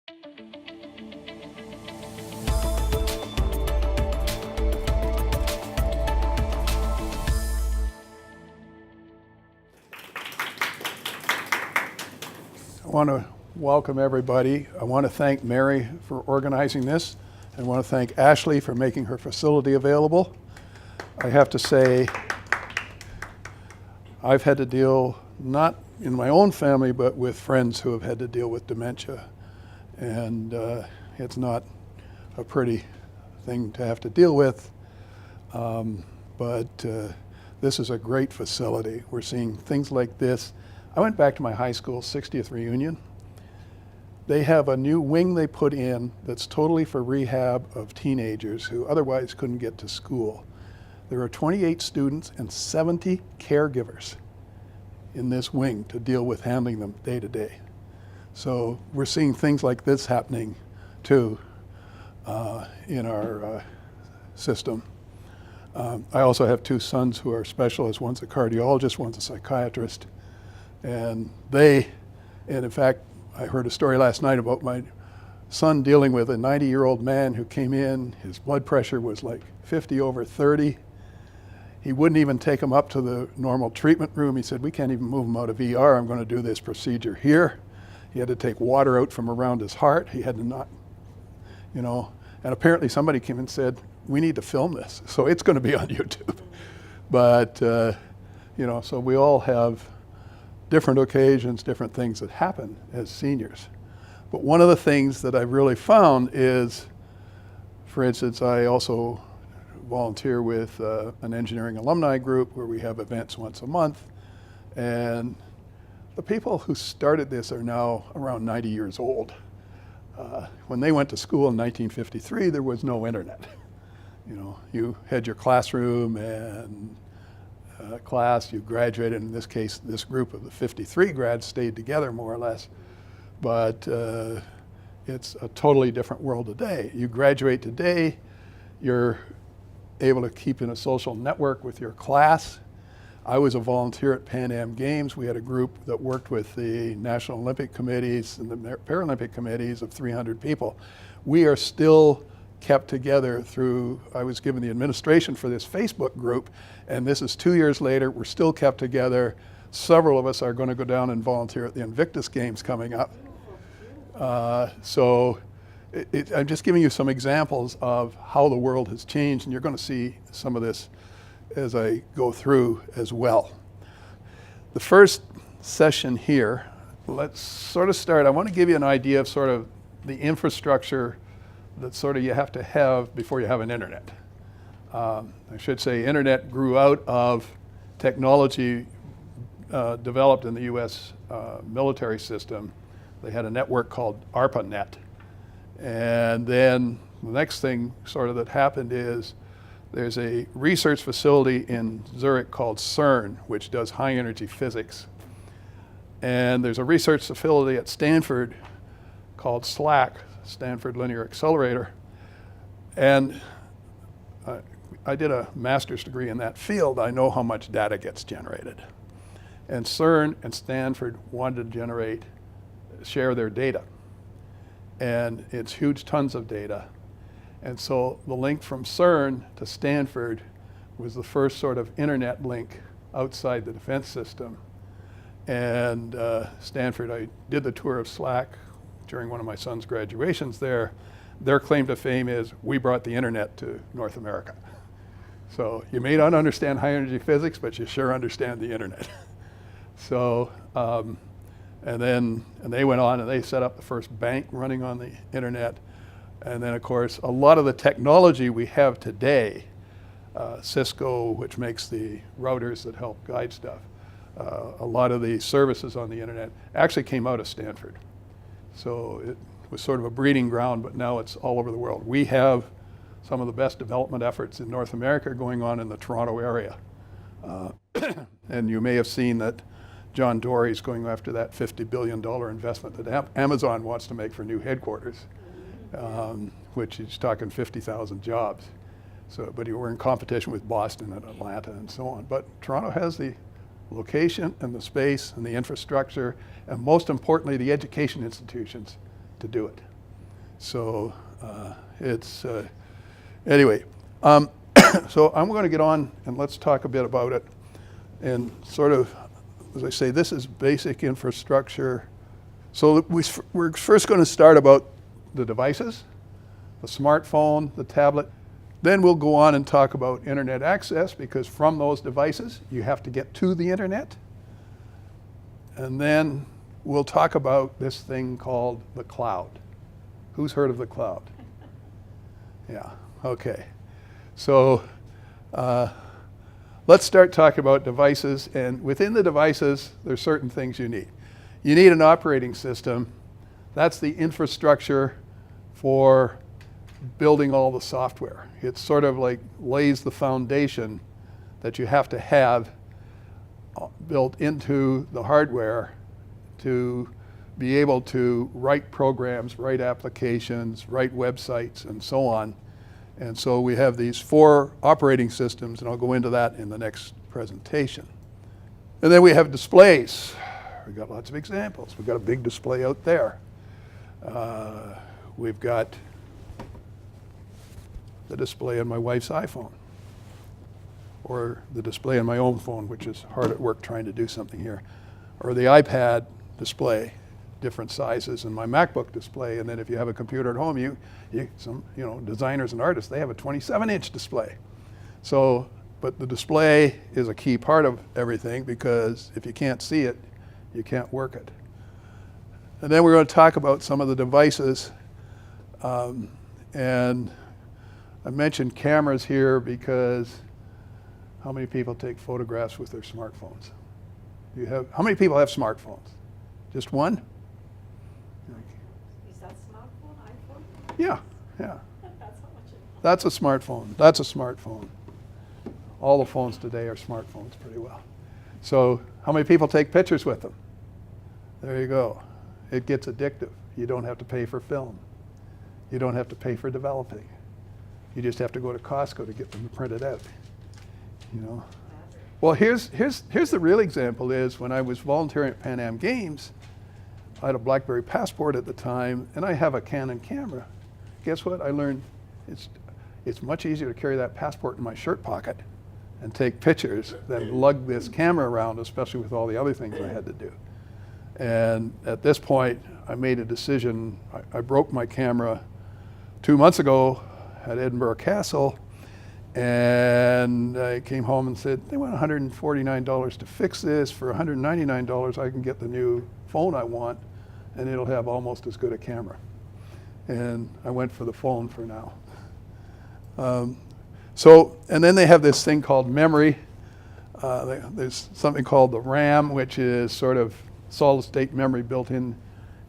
I want to welcome everybody. I want to thank Mary for organizing this. I want to thank Ashley for making her facility available. I have to say, I've had to deal, not in my own family, but with friends who have had to deal with dementia. And it's not a pretty thing to have to deal with. But this is a great facility. We're seeing things like this. I went back to my high school 60th reunion. They have a new wing they put in that's totally for rehab of teenagers who otherwise couldn't get to school. There are 28 students and 70 caregivers in this wing to deal with handling them day to day. So we're seeing things like this happening too in our system. I also have two sons who are specialists. One's a cardiologist, one's a psychiatrist. And in fact, I heard a story last night about my son dealing with a 90-year-old man who came in. His blood pressure was like 50/30. He wouldn't even take him up to the normal treatment room. He said, we can't even move him out of ER. I'm going to do this procedure here. He had to take water out from around his heart. He had to not, and apparently somebody came and said, we need to film this. So it's going to be on YouTube. But, so we all have different occasions, different things that happen as seniors. But one of the things that I've really found is, for instance, I also volunteer with an engineering alumni group where we have events once a month. And the people who started this are now around 90 years old. When they went to school in 1953, there was no internet. You had your classroom and class, you graduated. In this case, this group of the 53 grads stayed together more or less. But it's a totally different world today. You graduate today, you're able to keep in a social network with your class. I was a volunteer at Pan Am Games. We had a group that worked with the National Olympic Committees and the Paralympic Committees of 300 people. We are still kept together through, I was given the administration for this Facebook group, and this is 2 years later, we're still kept together. Several of us are going to go down and volunteer at the Invictus Games coming up. I'm just giving you some examples of how the world has changed, and you're going to see some of this as I go through as well. The first session here, let's sort of start. I want to give you an idea of sort of the infrastructure that sort of you have to have before you have an internet. I should say internet grew out of technology developed in the US military system. They had a network called ARPANET. And then the next thing sort of that happened is there's a research facility in Zurich called CERN, which does high energy physics. And there's a research facility at Stanford called SLAC, Stanford Linear Accelerator. And I did a master's degree in that field. I know how much data gets generated. And CERN and Stanford wanted to share their data. And it's huge tons of data. And so the link from CERN to Stanford was the first sort of internet link outside the defense system. And Stanford, I did the tour of SLAC during one of my son's graduations there. Their claim to fame is, we brought the internet to North America. So you may not understand high energy physics, but you sure understand the internet. So, and they went on and they set up the first bank running on the internet. And then of course, a lot of the technology we have today, Cisco, which makes the routers that help guide stuff, a lot of the services on the internet actually came out of Stanford. So it was sort of a breeding ground, but now it's all over the world. We have some of the best development efforts in North America going on in the Toronto area. And you may have seen that John Dory is going after that $50 billion investment that Amazon wants to make for new headquarters, which is talking 50,000 jobs. So, but we're in competition with Boston and Atlanta and so on. But Toronto has the location and the space and the infrastructure, and most importantly, the education institutions to do it. So it's, anyway. So I'm going to get on and let's talk a bit about it. And sort of, as I say, this is basic infrastructure. So we're first going to start about the devices, the smartphone, the tablet. Then we'll go on and talk about internet access, because from those devices, you have to get to the internet. And then we'll talk about this thing called the cloud. Who's heard of the cloud? Yeah, okay. So let's start talking about devices. And within the devices, there's certain things you need. You need an operating system. That's the infrastructure for building all the software. It sort of like lays the foundation that you have to have built into the hardware to be able to write programs, write applications, write websites, and so on. And so we have these 4 operating systems, and I'll go into that in the next presentation. And then we have displays. We've got lots of examples. We've got a big display out there. We've got the display on my wife's iPhone, or the display on my own phone, which is hard at work trying to do something here, or the iPad display, different sizes, and my MacBook display. And then if you have a computer at home, some designers and artists, they have a 27-inch display. So, but the display is a key part of everything, because if you can't see it, you can't work it. And then we're going to talk about some of the devices. And I mentioned cameras here because how many people take photographs with their smartphones? How many people have smartphones? Just one? Is that smartphone, iPhone? Yeah. That's how much it is. That's a smartphone. That's a smartphone. All the phones today are smartphones pretty well. So how many people take pictures with them? There you go. It gets addictive. You don't have to pay for film. You don't have to pay for developing. You just have to go to Costco to get them printed out. Well, here's the real example is when I was volunteering at Pan Am Games, I had a BlackBerry Passport at the time, and I have a Canon camera. Guess what? I learned it's much easier to carry that passport in my shirt pocket and take pictures than lug this camera around, especially with all the other things I had to do. And at this point, I made a decision. I broke my camera 2 months ago at Edinburgh Castle, and I came home and said, they want $149 to fix this. For $199, I can get the new phone I want, and it'll have almost as good a camera. And I went for the phone for now. And then they have this thing called memory. There's something called the RAM, which is sort of solid-state memory built in,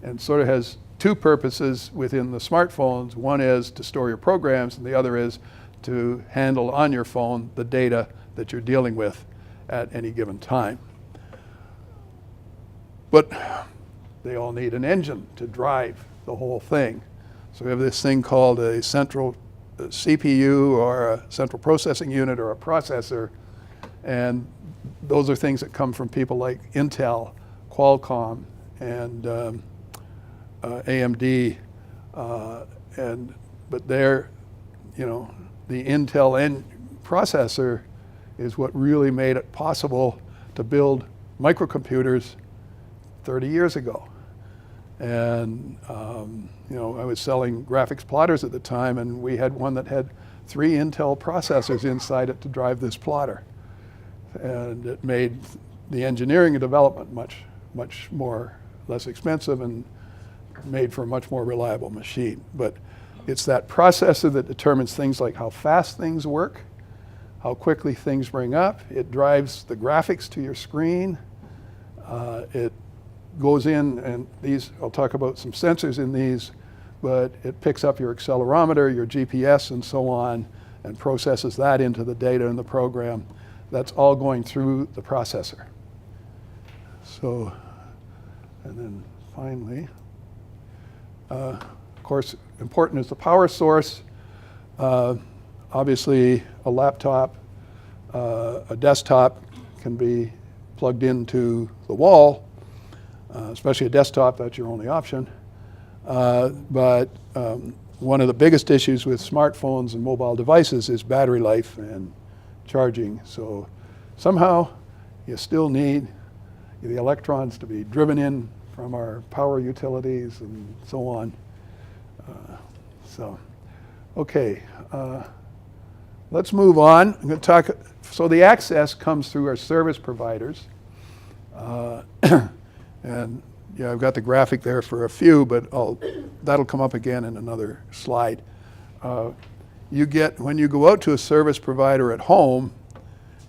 and sort of has 2 purposes within the smartphones. One is to store your programs, and the other is to handle on your phone the data that you're dealing with at any given time. But they all need an engine to drive the whole thing. So we have this thing called a central CPU, or a central processing unit, or a processor, and those are things that come from people like Intel, Qualcomm, and AMD, but they're, the Intel processor is what really made it possible to build microcomputers 30 years ago. And I was selling graphics plotters at the time, and we had one that had 3 Intel processors inside it to drive this plotter. And it made the engineering and development much less expensive, and made for a much more reliable machine. But it's that processor that determines things like how fast things work, how quickly things bring up. It drives the graphics to your screen. It goes in, and I'll talk about some sensors in these, but it picks up your accelerometer, your GPS, and so on, and processes that into the data in the program. That's all going through the processor. So, and then finally, of course, important is the power source. Obviously, a laptop, a desktop can be plugged into the wall, especially a desktop, that's your only option. But one of the biggest issues with smartphones and mobile devices is battery life and charging. So somehow you still need the electrons to be driven in from our power utilities and so on. Okay, let's move on. I'm going to talk. So the access comes through our service providers, and yeah, I've got the graphic there for a few, but that'll come up again in another slide. You get, when you go out to a service provider at home,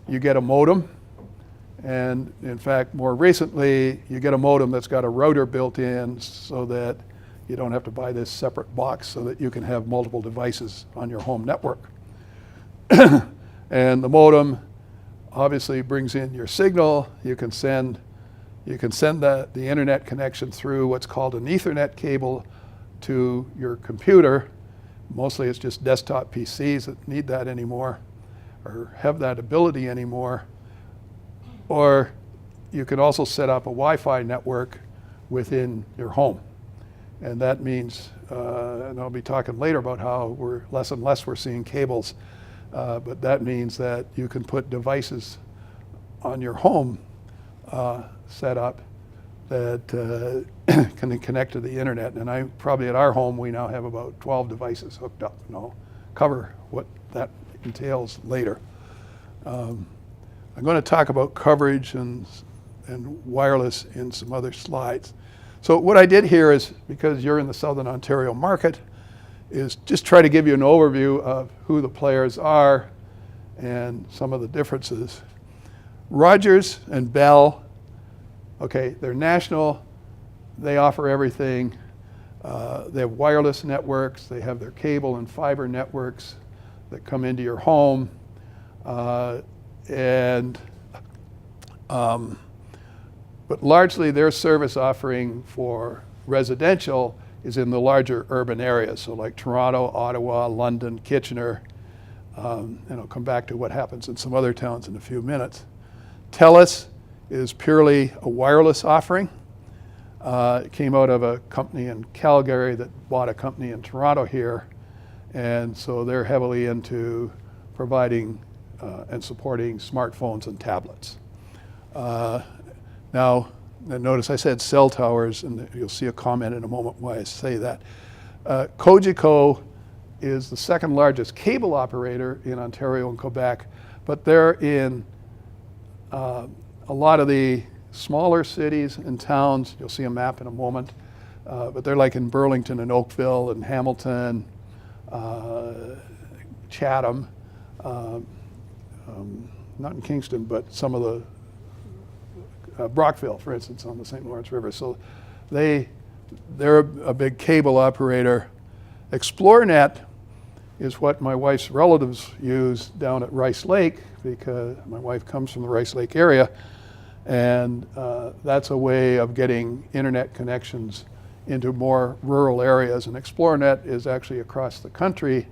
you get a modem. And in fact, more recently, you get a modem that's got a router built in so that you don't have to buy this separate box so that you can have multiple devices on your home network. And the modem obviously brings in your signal. You can send the internet connection through what's called an Ethernet cable to your computer. Mostly it's just desktop PCs that need that anymore or have that ability anymore. Or you can also set up a Wi-Fi network within your home. And that means, and I'll be talking later about how we're less and less we're seeing cables, but that means that you can put devices on your home setup that can connect to the internet. And probably at our home, we now have about 12 devices hooked up, and I'll cover what that entails later. I'm going to talk about coverage and wireless in some other slides. So what I did here is, because you're in the Southern Ontario market, is just try to give you an overview of who the players are and some of the differences. Rogers and Bell, okay, they're national. They offer everything. They have wireless networks. They have their cable and fiber networks that come into your home. But largely their service offering for residential is in the larger urban areas, so like Toronto, Ottawa, London, Kitchener, and I'll come back to what happens in some other towns in a few minutes. Telus is purely a wireless offering. It came out of a company in Calgary that bought a company in Toronto here, and so they're heavily into providing and supporting smartphones and tablets. Now, notice I said cell towers, and you'll see a comment in a moment why I say that. Cogeco is the second largest cable operator in Ontario and Quebec, but they're in a lot of the smaller cities and towns. You'll see a map in a moment, but they're like in Burlington and Oakville and Hamilton, Chatham, not in Kingston, but some of the Brockville, for instance, on the St. Lawrence River. So they're a big cable operator. ExploreNet is what my wife's relatives use down at Rice Lake, because my wife comes from the Rice Lake area, and that's a way of getting internet connections into more rural areas. And ExploreNet is actually across the country,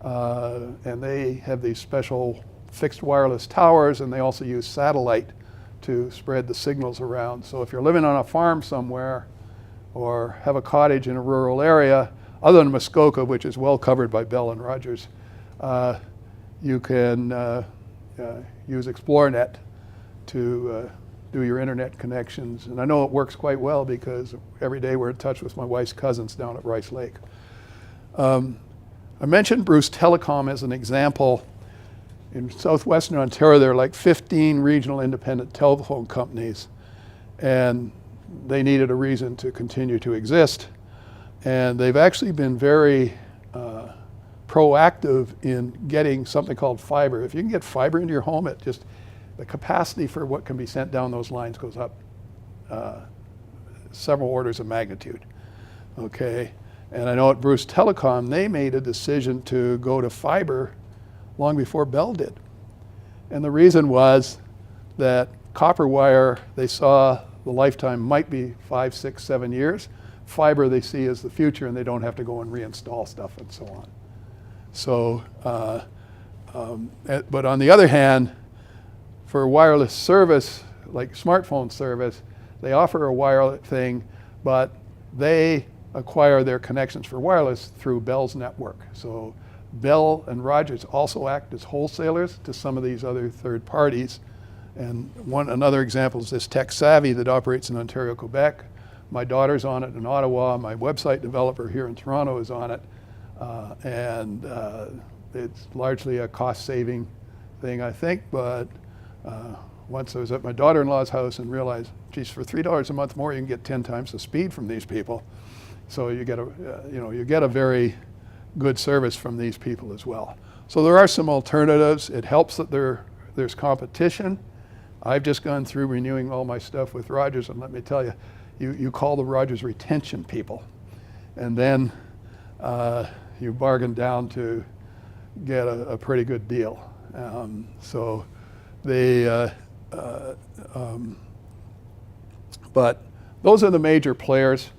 and they have these special fixed wireless towers, and they also use satellite to spread the signals around. So if you're living on a farm somewhere or have a cottage in a rural area, other than Muskoka, which is well covered by Bell and Rogers, you can use ExploreNet to do your internet connections. And I know it works quite well because every day we're in touch with my wife's cousins down at Rice Lake. I mentioned Bruce Telecom as an example. In southwestern Ontario, there are like 15 regional independent telephone companies, and they needed a reason to continue to exist. And they've actually been very proactive in getting something called fiber. If you can get fiber into your home, the capacity for what can be sent down those lines goes up several orders of magnitude, okay? And I know at Bruce Telecom, they made a decision to go to fiber long before Bell did. And the reason was that copper wire, they saw the lifetime might be 5, 6, 7 years. Fiber they see as the future, and they don't have to go and reinstall stuff and so on. So, but on the other hand, for wireless service, like smartphone service, they offer a wireless thing, but they acquire their connections for wireless through Bell's network. So Bell and Rogers also act as wholesalers to some of these other third parties. And another example is this Tech Savvy that operates in Ontario, Quebec. My daughter's on it in Ottawa. My website developer here in Toronto is on it. It's largely a cost-saving thing, I think. But once I was at my daughter-in-law's house and realized, geez, for $3 a month more, you can get 10 times the speed from these people. So you get a very good service from these people as well. So there are some alternatives. It helps that there's competition. I've just gone through renewing all my stuff with Rogers, and let me tell you, you call the Rogers retention people, and then you bargain down to get a pretty good deal. But those are the major players.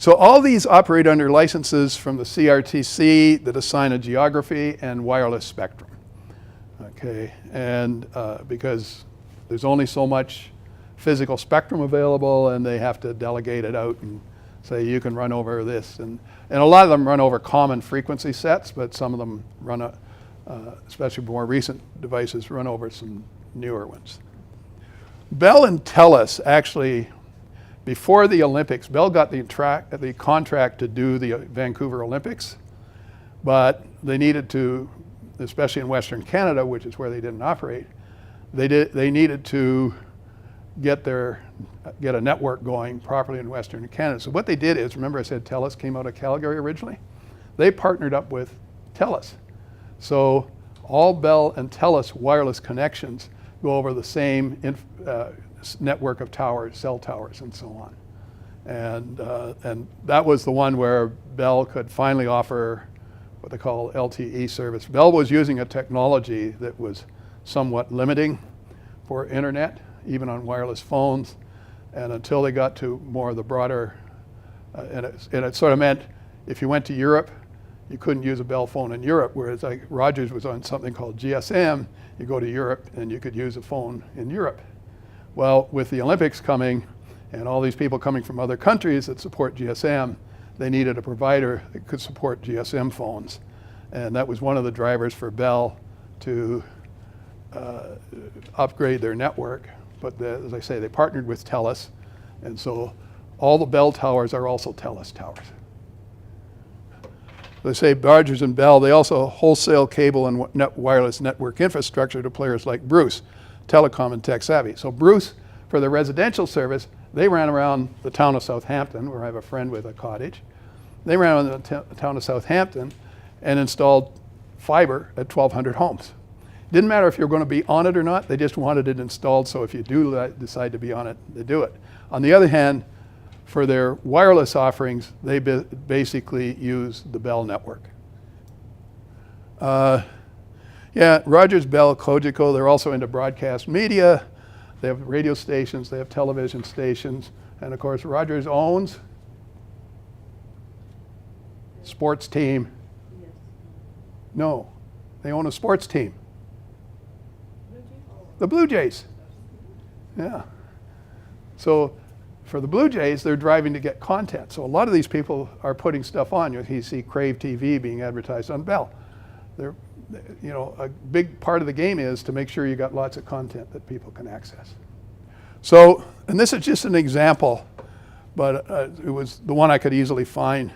So all these operate under licenses from the CRTC that assign a geography and wireless spectrum. Okay, and because there's only so much physical spectrum available, and they have to delegate it out and say you can run over this, and a lot of them run over common frequency sets, but some of them run, especially more recent devices, run over some newer ones. Bell and Telus actually, before the Olympics, Bell got the contract to do the Vancouver Olympics, but they needed to, especially in Western Canada, which is where they didn't operate, they needed to get a network going properly in Western Canada. So what they did is, remember I said Telus came out of Calgary originally? They partnered up with Telus. So all Bell and Telus wireless connections go over the same network of towers, cell towers, and so on. And that was the one where Bell could finally offer what they call LTE service. Bell was using a technology that was somewhat limiting for internet, even on wireless phones, and until they got to more of the broader, and it sort of meant if you went to Europe, you couldn't use a Bell phone in Europe, whereas like Rogers was on something called GSM, you go to Europe and you could use a phone in Europe. Well, with the Olympics coming and all these people coming from other countries that support GSM, they needed a provider that could support GSM phones. And that was one of the drivers for Bell to upgrade their network. But as I say, they partnered with Telus. And so all the Bell towers are also Telus towers. They say Rogers and Bell, they also wholesale cable and wireless network infrastructure to players like Bruce, Telecom, and Tech Savvy. So Bruce, for their residential service, they ran around the town of Southampton, where I have a friend with a cottage. They ran around the town of Southampton and installed fiber at 1,200 homes. Didn't matter if you're going to be on it or not, they just wanted it installed, so if you do decide to be on it, they do it. On the other hand, for their wireless offerings, they basically use the Bell network. Yeah, Rogers, Bell, Cogeco, they're also into broadcast media. They have radio stations, they have television stations, and of course Rogers owns sports team. Yes. No, they own a sports team. The Blue Jays. Yeah. So for the Blue Jays, they're driving to get content. So a lot of these people are putting stuff on. You see Crave TV being advertised on Bell. A big part of the game is to make sure you got lots of content that people can access. So, and this is just an example, but it was the one I could easily find.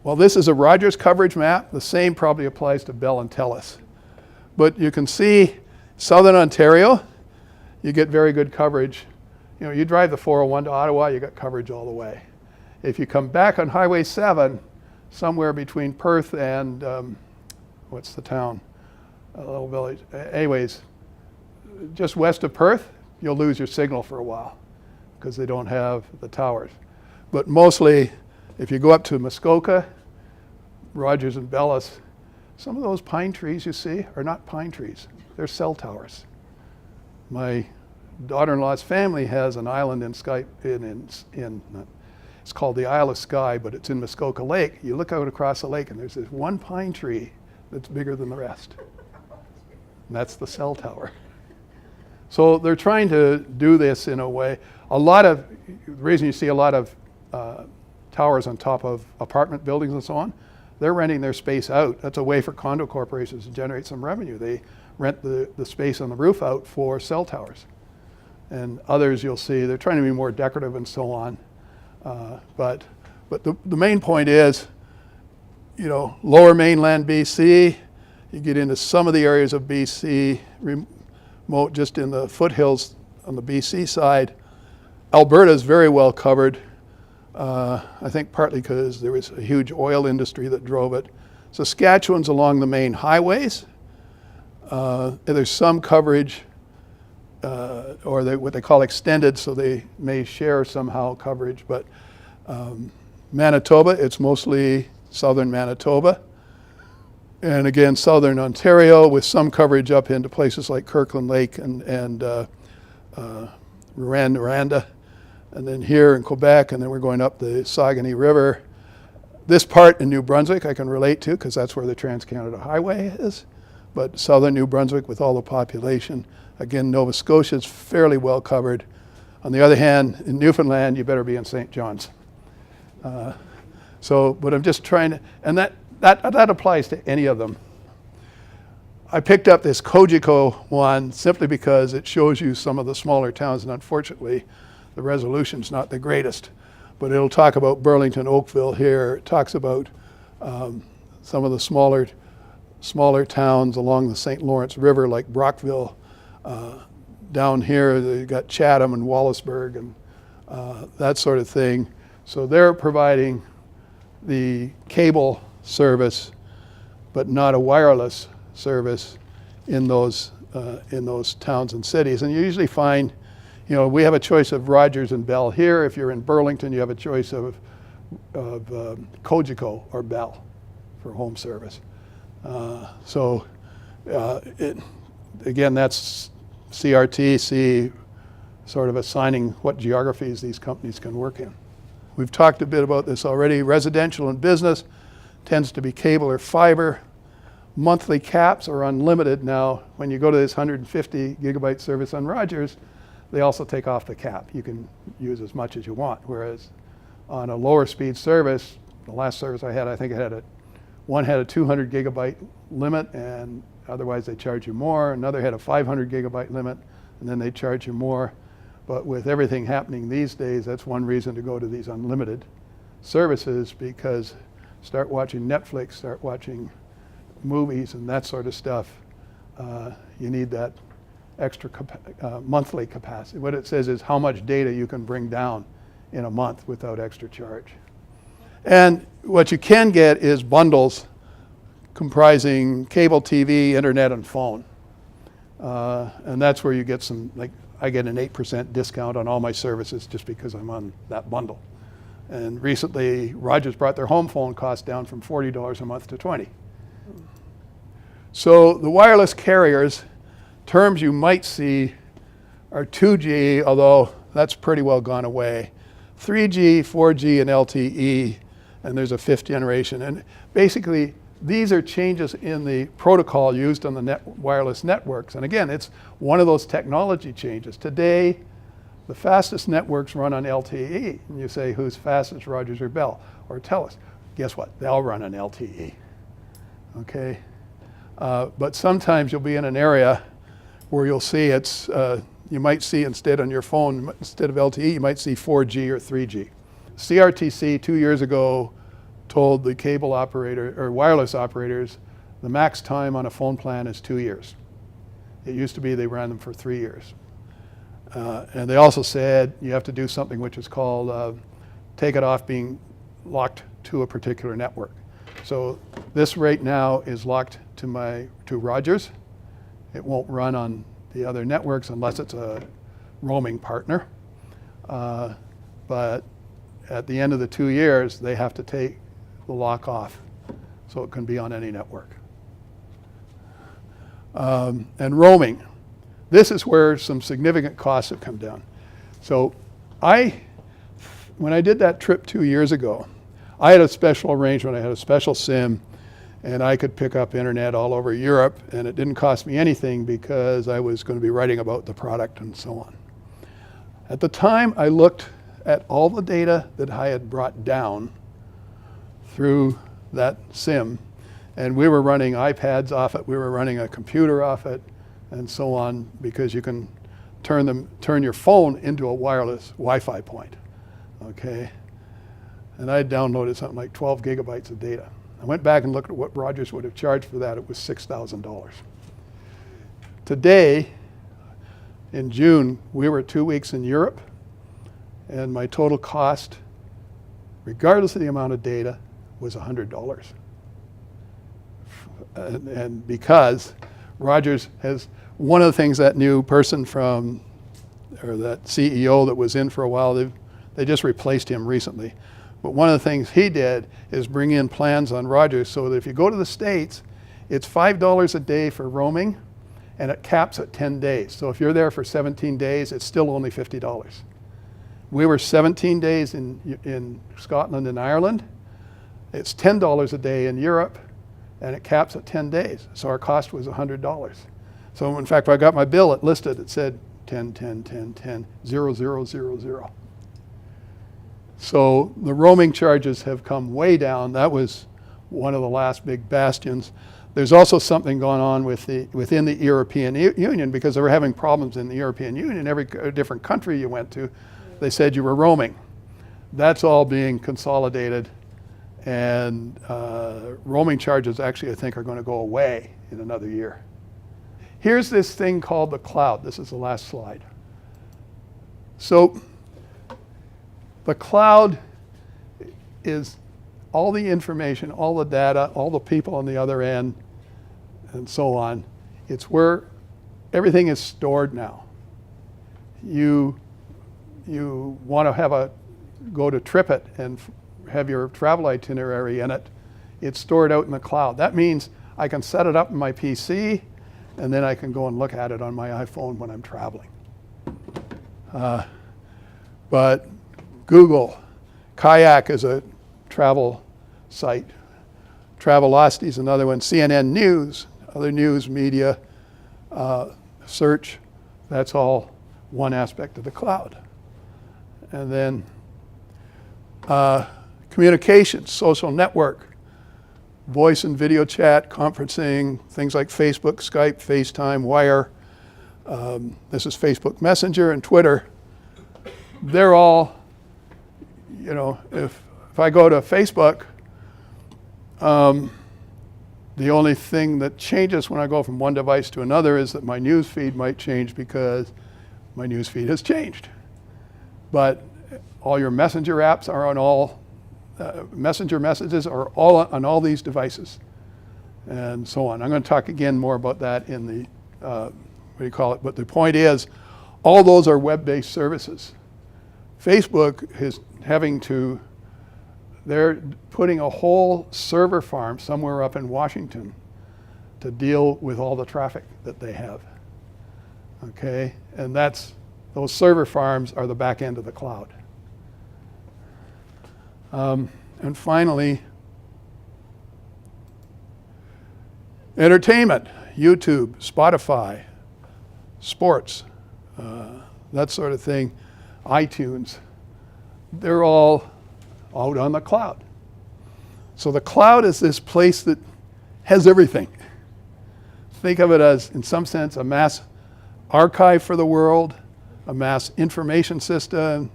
Well, this is a Rogers coverage map. The same probably applies to Bell and Telus. But you can see Southern Ontario, you get very good coverage. You drive the 401 to Ottawa, you got coverage all the way. If you come back on Highway 7, somewhere between Perth and, what's the town? A little village. Anyways, just west of Perth, you'll lose your signal for a while because they don't have the towers. But mostly, if you go up to Muskoka, Rogers and Bellis, some of those pine trees you see are not pine trees. They're cell towers. My daughter-in-law's family has an island in it's called the Isle of Skye, but it's in Muskoka Lake. You look out across the lake and there's this one pine tree that's bigger than the rest. And that's the cell tower. So they're trying to do this in a way. The reason you see a lot of towers on top of apartment buildings and so on, they're renting their space out. That's a way for condo corporations to generate some revenue. They rent the space on the roof out for cell towers. And others you'll see, they're trying to be more decorative and so on. But the main point is, you know, lower mainland BC, you get into some of the areas of BC, remote just in the foothills on the BC side. Alberta is very well covered. I think partly because there was a huge oil industry that drove it. Saskatchewan's along the main highways. There's some coverage, or what they call extended, so they may share somehow coverage. But Manitoba, it's mostly southern Manitoba. And again, southern Ontario with some coverage up into places like Kirkland Lake and Rwanda. And then here in Quebec, and then we're going up the Saguenay River. This part in New Brunswick I can relate to because that's where the Trans-Canada Highway is. But southern New Brunswick with all the population. Again, Nova Scotia is fairly well covered. On the other hand, in Newfoundland, you better be in St. John's. But I'm just trying to, and that applies to any of them. I picked up this Cogeco one simply because it shows you some of the smaller towns, and unfortunately, the resolution's not the greatest. But it'll talk about Burlington, Oakville here. It talks about some of the smaller towns along the St. Lawrence River, like Brockville. Down here, you've got Chatham and Wallaceburg and that sort of thing. So they're providing the cable service, but not a wireless service in those towns and cities. And you usually find, you know, we have a choice of Rogers and Bell here. If you're in Burlington, you have a choice of Cogeco or Bell for home service. Again, that's CRTC sort of assigning what geographies these companies can work in. We've talked a bit about this already. Residential and business tends to be cable or fiber. Monthly caps are unlimited now. When you go to this 150 gigabyte service on Rogers, they also take off the cap. You can use as much as you want. Whereas on a lower speed service, the last service I had, I think it had one had a 200 gigabyte limit, and otherwise they charge you more. Another had a 500 gigabyte limit, and then they charge you more. But with everything happening these days, that's one reason to go to these unlimited services, because start watching Netflix, start watching movies and that sort of stuff. You need that extra monthly capacity. What it says is how much data you can bring down in a month without extra charge. And what you can get is bundles comprising cable TV, internet, and phone. And that's where you get some, like I get an 8% discount on all my services just because I'm on that bundle. And recently, Rogers brought their home phone cost down from $40 a month to $20. So the wireless carriers, terms you might see are 2G, although that's pretty well gone away. 3G, 4G, and LTE, and there's a fifth generation. And basically, these are changes in the protocol used on the wireless networks. And again, it's one of those technology changes. Today, the fastest networks run on LTE. And you say, who's fastest, Rogers or Bell or Telus? Guess what? They'll run on LTE. Okay? But sometimes you'll be in an area where you'll see it's, you might see instead on your phone, instead of LTE, you might see 4G or 3G. CRTC 2 years ago told the cable operator or wireless operators the max time on a phone plan is 2 years. It used to be they ran them for 3 years. And they also said you have to do something which is called take it off being locked to a particular network. So this right now is locked to Rogers. It won't run on the other networks unless it's a roaming partner. But at the end of the 2 years, they have to take the lock off so it can be on any network. And roaming. This is where some significant costs have come down. So when I did that trip 2 years ago, I had a special arrangement. I had a special SIM, and I could pick up internet all over Europe, and it didn't cost me anything because I was going to be writing about the product and so on. At the time, I looked at all the data that I had brought down through that SIM, and we were running iPads off it, we were running a computer off it, and so on, because you can turn your phone into a wireless Wi-Fi point, okay? And I downloaded something like 12 gigabytes of data. I went back and looked at what Rogers would have charged for that. It was $6,000. Today, in June, we were 2 weeks in Europe, and my total cost, regardless of the amount of data, was $100. And because Rogers has, one of the things that new person from, or that CEO that was in for a while, they just replaced him recently. But one of the things he did is bring in plans on Rogers so that if you go to the States, it's $5 a day for roaming, and it caps at 10 days. So if you're there for 17 days, it's still only $50. We were 17 days in Scotland and Ireland. It's $10 a day in Europe, and it caps at 10 days. So our cost was $100. So in fact, when I got my bill, it listed, it said 10, 10, 10, 10, 0, 0, 0, 0. So the roaming charges have come way down. That was one of the last big bastions. There's also something going on within the European Union, because they were having problems in the European Union. Every different country you went to, they said you were roaming. That's all being consolidated, and roaming charges actually, I think, are going to go away in another year. Here's this thing called the cloud. This is the last slide. So the cloud is all the information, all the data, all the people on the other end, and so on. It's where everything is stored now. You want to go to TripIt and have your travel itinerary in it. It's stored out in the cloud. That means I can set it up in my PC, and then I can go and look at it on my iPhone when I'm traveling. But Google, Kayak is a travel site. Travelocity is another one. CNN News, other news media, search, that's all one aspect of the cloud. And then communications, social network, voice and video chat, conferencing, things like Facebook, Skype, FaceTime, Wire. This is Facebook Messenger and Twitter. They're all, you know, if I go to Facebook, the only thing that changes when I go from one device to another is that my news feed might change because my news feed has changed. But all your messenger apps are on all, messenger messages are all on all these devices, and so on. I'm going to talk again more about that in the, what do you call it? But the point is, all those are web-based services. Facebook is having to, they're putting a whole server farm somewhere up in Washington to deal with all the traffic that they have. Okay, and those server farms are the back end of the cloud. And finally, entertainment, YouTube, Spotify, sports, that sort of thing, iTunes, they're all out on the cloud. So the cloud is this place that has everything. Think of it as, in some sense, a mass archive for the world, a mass information system,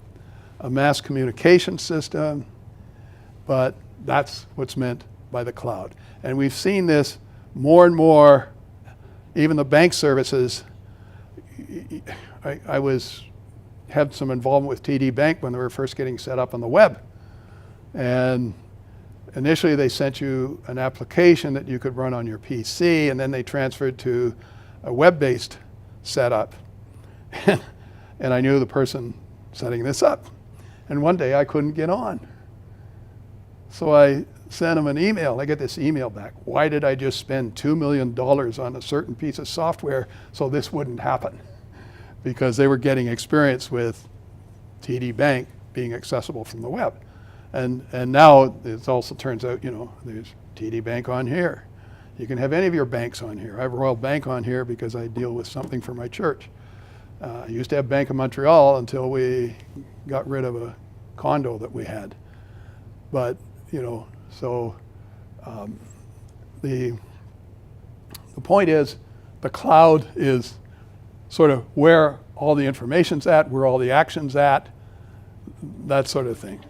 a mass communication system, but that's what's meant by the cloud. And we've seen this more and more, even the bank services. I had some involvement with TD Bank when they were first getting set up on the web. And initially they sent you an application that you could run on your PC, and then they transferred to a web-based setup. And I knew the person setting this up. And one day I couldn't get on. So I sent them an email. I get this email back. Why did I just spend $2 million on a certain piece of software so this wouldn't happen? Because they were getting experience with TD Bank being accessible from the web. And now it also turns out, you know, there's TD Bank on here. You can have any of your banks on here. I have Royal Bank on here because I deal with something for my church. I used to have Bank of Montreal until we got rid of a condo that we had. But, you know, so the point is the cloud is sort of where all the information's at, where all the action's at, that sort of thing.